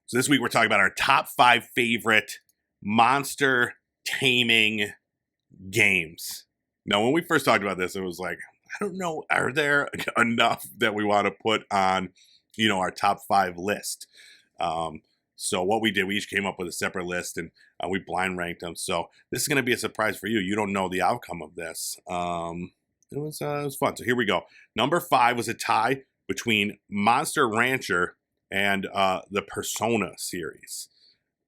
So this week we're talking about our top 5 favorite monster taming games. Now, when we first talked about this, it was like, I don't know, are there enough that we want to put on, our top 5 list? So what we did, we each came up with a separate list and we blind ranked them. So this is going to be a surprise for you. You don't know the outcome of this. It was fun. So here we go. Number 5 was a tie between Monster Rancher and the Persona series.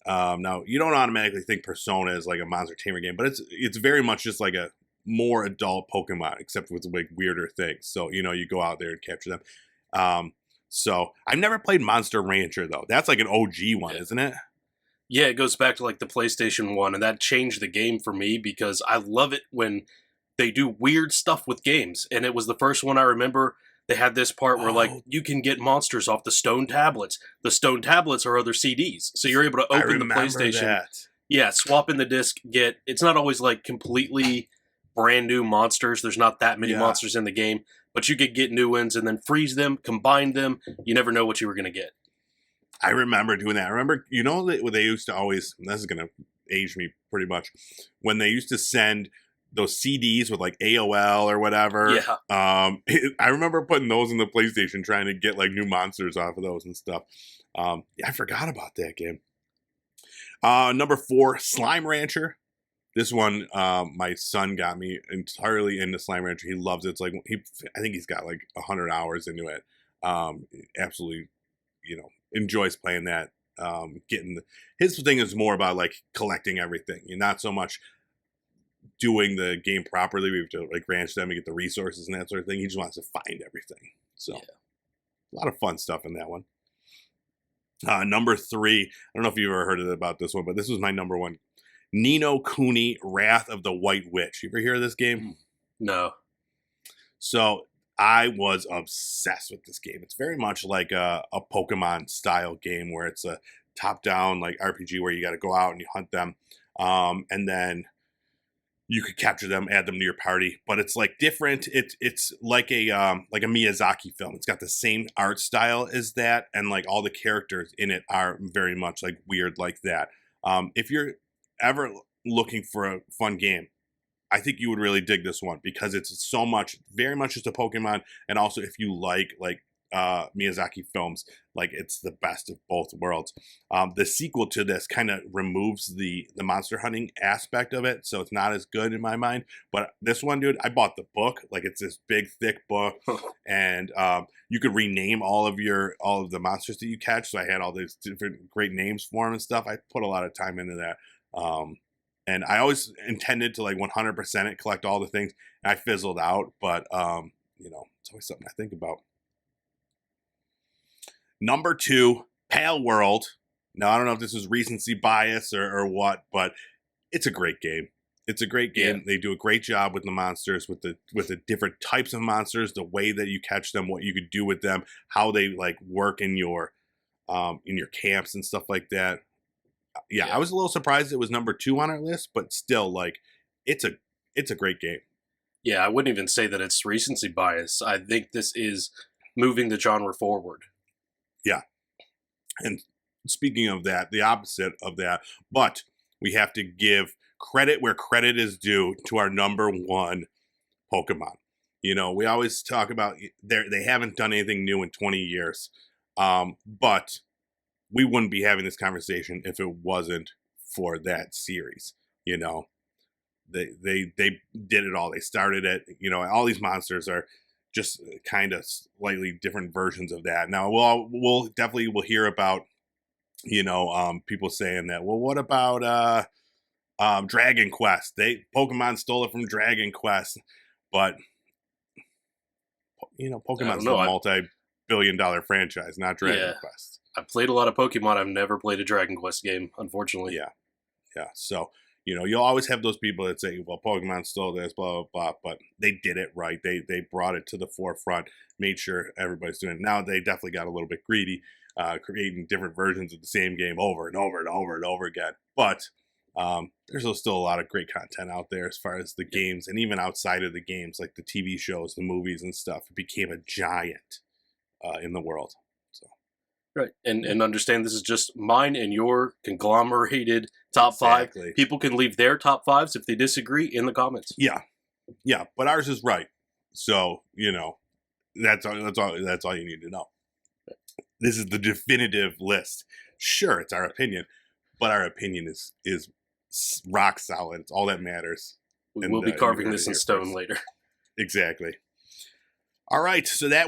Now, you don't automatically think Persona is like a Monster Tamer game, but it's very much just like a more adult Pokemon, except with like weirder things. So, you go out there and capture them. So I've never played Monster Rancher, though. That's like an OG one, isn't it? Yeah, it goes back to like the PlayStation 1, and that changed the game for me because I love it when they do weird stuff with games. And it was the first one I remember. They had this part where, like, you can get monsters off the stone tablets. The stone tablets are other CDs. So you're able to open the PlayStation. That. Yeah, swap in the disc, it's not always, like, completely brand new monsters. There's not that many monsters in the game. But you could get new ones and then freeze them, combine them. You never know what you were going to get. I remember doing that. I remember, they used to always, and this is going to age me pretty much, when they used to send those CDs with like AOL or whatever. Yeah. I remember putting those in the PlayStation, trying to get like new monsters off of those and stuff. I forgot about that game. Number 4, Slime Rancher. This one, my son got me entirely into Slime Rancher. He loves it. It's like I think he's got like 100 hours into it. Absolutely, enjoys playing that. His thing is more about like collecting everything. You're not so much doing the game properly. We have to like ranch them and get the resources and that sort of thing. He just wants to find everything. So a lot of fun stuff in that one. Number 3, I don't know if you've ever heard about this one, but this was my number 1. Ni no Kuni, Wrath of the White Witch. You ever hear of this game? No. So I was obsessed with this game. It's very much like a Pokemon style game where it's a top-down like RPG where you got to go out and you hunt them, and then you could capture them, add them to your party. But it's like different. It's like a Miyazaki film. It's got the same art style as that, and like all the characters in it are very much like weird like that. If you're ever looking for a fun game, I think you would really dig this one because it's very much just a Pokemon, and also if you like Miyazaki films, like it's the best of both worlds. The sequel to this kind of removes the monster hunting aspect of it, so it's not as good in my mind. But this one, dude, I bought the book. Like it's this big, thick book, and you could rename all of the monsters that you catch. So I had all these different great names for them and stuff. I put a lot of time into that. And I always intended to like 100% it, collect all the things. And I fizzled out, but it's always something I think about. Number 2, Pale World. Now, I don't know if this is recency bias or what, but it's a great game. It's a great game. Yeah. They do a great job with the monsters, with the different types of monsters, the way that you catch them, what you could do with them, how they like work in your camps and stuff like that. Yeah, I was a little surprised it was number 2 on our list, but still, like, it's a great game. Yeah, I wouldn't even say that it's recency bias. I think this is moving the genre forward. Yeah. And speaking of that, the opposite of that, but we have to give credit where credit is due to our number 1 Pokemon. We always talk about they haven't done anything new in 20 years, but we wouldn't be having this conversation if it wasn't for that series. They did it all. They started it. All these monsters are just kind of slightly different versions of that. Now we'll definitely hear about people saying that. Well, what about Dragon Quest? Pokemon stole it from Dragon Quest, but Pokemon's a multi-billion-dollar franchise, not Dragon Quest. I've played a lot of Pokemon. I've never played a Dragon Quest game, unfortunately. Yeah. So, you'll always have those people that say, well, Pokemon stole this, blah, blah, blah. But they did it right. They brought it to the forefront, made sure everybody's doing it. Now they definitely got a little bit greedy, creating different versions of the same game over and over and over and over again. But there's still a lot of great content out there as far as the games, and even outside of the games, like the TV shows, the movies and stuff. It became a giant in the world. Right. And understand this is just mine and your conglomerated top Exactly. 5. People can leave their top 5s if they disagree in the comments. Yeah, yeah, but ours is right. So that's all. That's all you need to know. This is the definitive list. Sure, it's our opinion, but our opinion is rock solid. It's all that matters. We And will be you carving heard this it in here stone first. later. Exactly. All right, so that